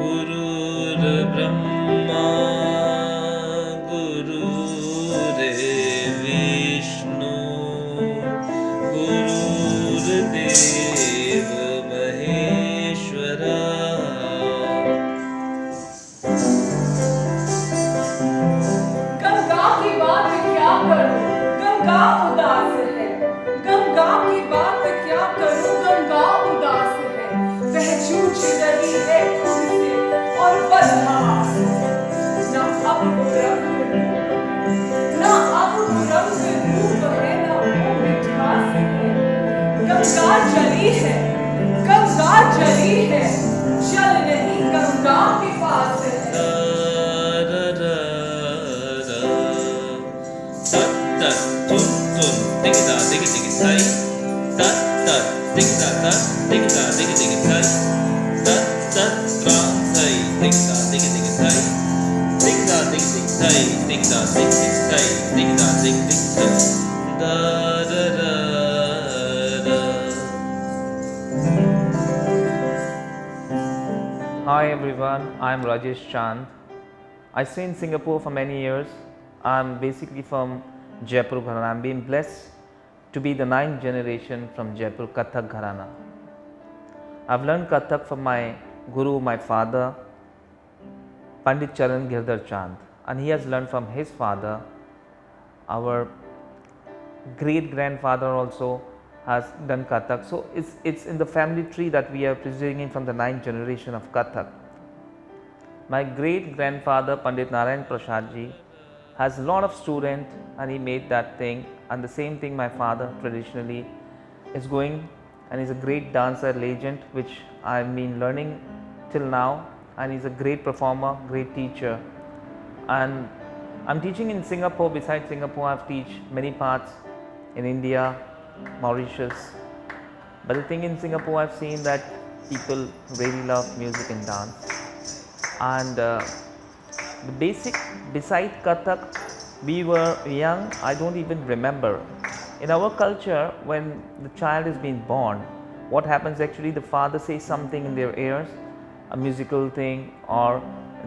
गुरुर्ब्रह्मा गुरुर्विष्णु गुरुर्देव महेश्वरा। गंगा की बात क्या करूं, गंगा उदास है। गंगा की बात क्या करूं, गंगा उदास है। वह जूझ रही है खुद से और बदहास है। ना अब वो रंग ना अब वो रंग रूप है, ना वो मिठास है। गंगा जली है, गंगा जली है, जल नहीं गंगा के पास है। Hi everyone, I'm Rajesh Chand. I stay in Singapore for many years. I'm basically from Jaipur Gharana. I'm being blessed to be the 9th generation from Jaipur Kathak Gharana. I've learned Kathak from my guru, my father, Pandit Charan Girdhar Chand, and he has learned from his father. Our great grandfather also has done Kathak. So it's in the family tree that we are preserving from the 9th generation of Kathak. My great grandfather Pandit Narayan Prasad ji has a lot of students and he made that thing, and the same thing my father traditionally is going, and he's a great dancer legend which I've been learning till now, and he's a great performer, great teacher. And I'm teaching in Singapore. Besides Singapore, I've teach many parts in India, Mauritius. But the thing in Singapore, I've seen that people really love music and dance. And the basic, beside Kathak, we were young, I don't even remember. In our culture, when the child is being born, what happens actually, the father says something in their ears, a musical thing, or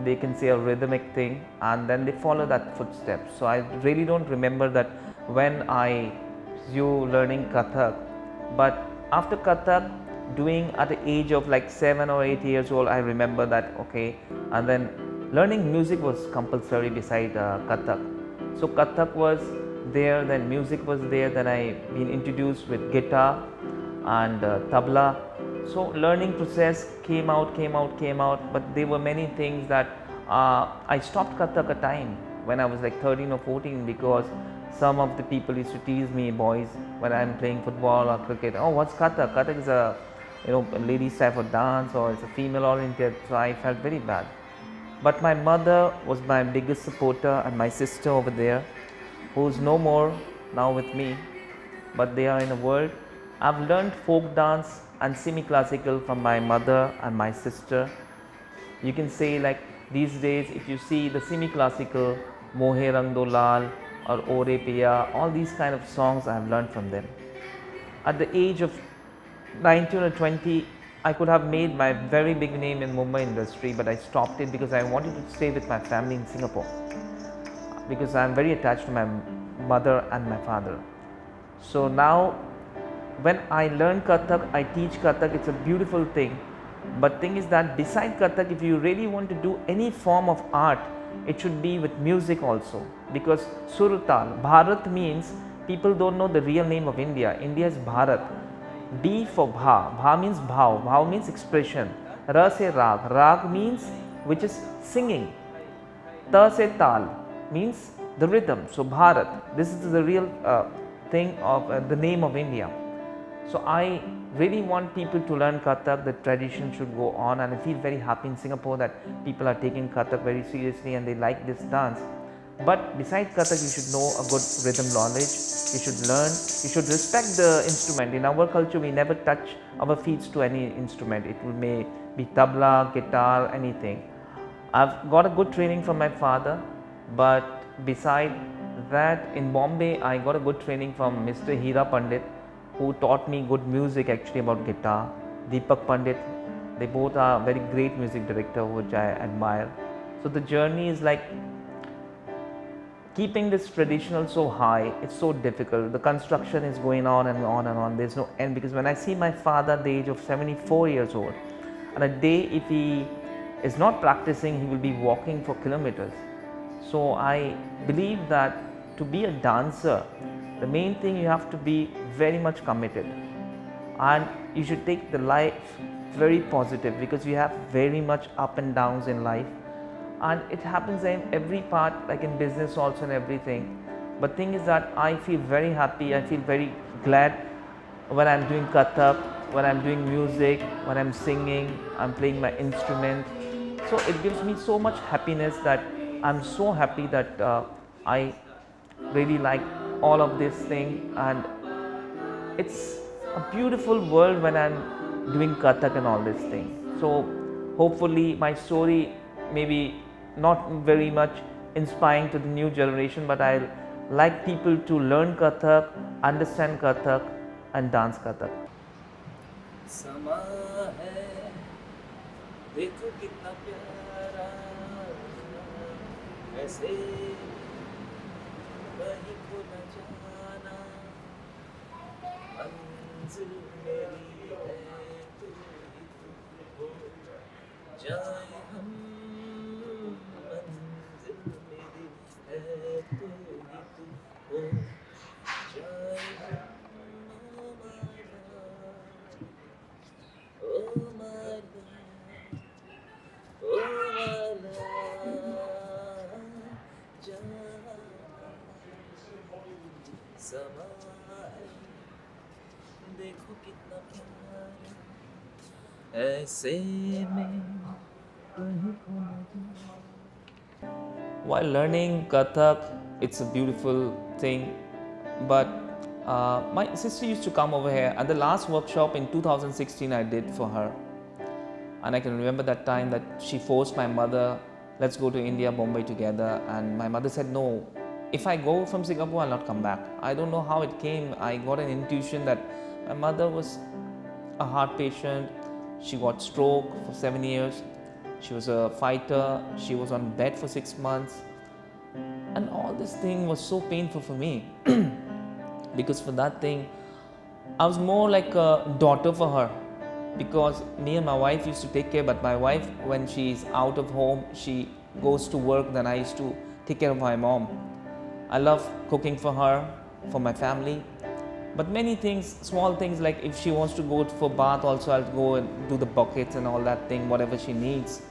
they can say a rhythmic thing, and then they follow that footsteps. So I really don't remember that when I you learning Kathak. But after Kathak, doing at the age of like 7 or 8 years old, I remember that, okay, and then learning music was compulsory beside Kathak. So Kathak was there, then music was there, then I been introduced with guitar and tabla. So learning process came out, but there were many things that I stopped Kathak a time when I was like 13 or 14, because some of the people used to tease me, boys, when I'm playing football or cricket. Oh, what's Kathak? Kathak is a a ladies type of dance, or it's a female oriented. So I felt very bad. But my mother was my biggest supporter, and my sister over there, who's no more now with me, but they are in the world. I've learned folk dance and semi-classical from my mother and my sister. You can say like these days, if you see the semi-classical, Mohe Rang Do Lal or Ore Piya, all these kind of songs I have learned from them. At the age of 19 or 20, I could have made my very big name in Mumbai industry, but I stopped it because I wanted to stay with my family in Singapore, because I am very attached to my mother and my father. So now when I learn Kathak, I teach Kathak. It's a beautiful thing. But thing is that beside Kathak, if you really want to do any form of art, it should be with music also, because Surutal, Bharat means, people don't know the real name of India. India is Bharat. B for Bha. Bha means bhav. Bhav means expression. Ra se rag. Rag means which is singing. Ta se tal means the rhythm. So Bharat. This is the real thing of the name of India. So I really want people to learn Kathak. The tradition should go on, and I feel very happy in Singapore that people are taking Kathak very seriously and they like this dance. But besides Kathak, you should know a good rhythm knowledge. You should learn. You should respect the instrument. In our culture, we never touch our feet to any instrument. It may be tabla, guitar, anything. I've got a good training from my father, but beside that, in Bombay, I got a good training from Mr. Hira Pandit, who taught me good music actually about guitar. Deepak Pandit, They both are very great music director, which I admire. So the journey is like keeping this traditional so high. It's so difficult. The construction is going on and on and on. There's no end, because when I see my father at the age of 74 years old, and a day if he is not practicing, he will be walking for kilometers. So I believe that to be a dancer, the main thing, you have to be very much committed, and you should take the life very positive, because you have very much up and downs in life, and it happens in every part, like in business also and everything. But thing is that I feel very happy, I feel very glad when I'm doing Kathak, when I'm doing music, when I'm singing, I'm playing my instrument. So it gives me so much happiness that I'm so happy that I really like all of this thing, and it's a beautiful world when I'm doing Kathak and all this thing. So hopefully my story maybe not very much inspiring to the new generation, but I like people to learn Kathak, understand Kathak and dance Kathak. समा है देखो कितना प्यारा ऐसे कहीं को न जाना मंजिल मेरी है तू ही तू हो जाए हम मंजिल मेरी है तू ही तू हो जाए हम Oh my love, oh my love, समा है देखो कितना प्यार ऐसे में कहीं को न While learning Kathak, it's a beautiful thing, but my sister used to come over here, and the last workshop in 2016 I did for her. And I can remember that time that she forced my mother, let's go to India, Bombay together. And my mother said, no, if I go from Singapore, I'll not come back. I don't know how it came. I got an intuition that my mother was a heart patient. She got stroke for 7 years. She was a fighter. She was on bed for 6 months. And all this thing was so painful for me. Because for that thing, I was more like a daughter for her, because me and my wife used to take care, but my wife, when she's out of home, she goes to work, then I used to take care of my mom. I love cooking for her, for my family, but many things, small things, like if she wants to go for bath also, I'll go and do the buckets and all that thing, whatever she needs.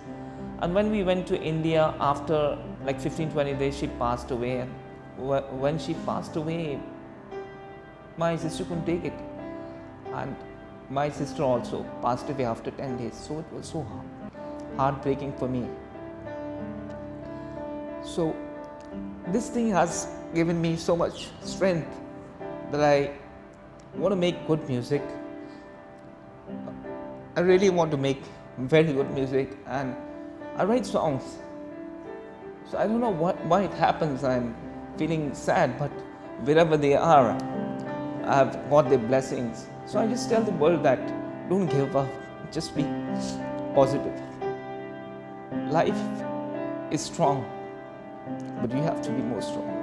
And when we went to India, after like 15-20 days, she passed away, and when she passed away, my sister couldn't take it, and my sister also passed away after 10 days. So it was so heartbreaking for me. So this thing has given me so much strength that I want to make good music. I really want to make very good music, and I write songs. So I don't know why it happens. I'm feeling sad, but wherever they are, I have got their blessings. So I just tell the world that don't give up, just be positive. Life is strong, but you have to be more strong.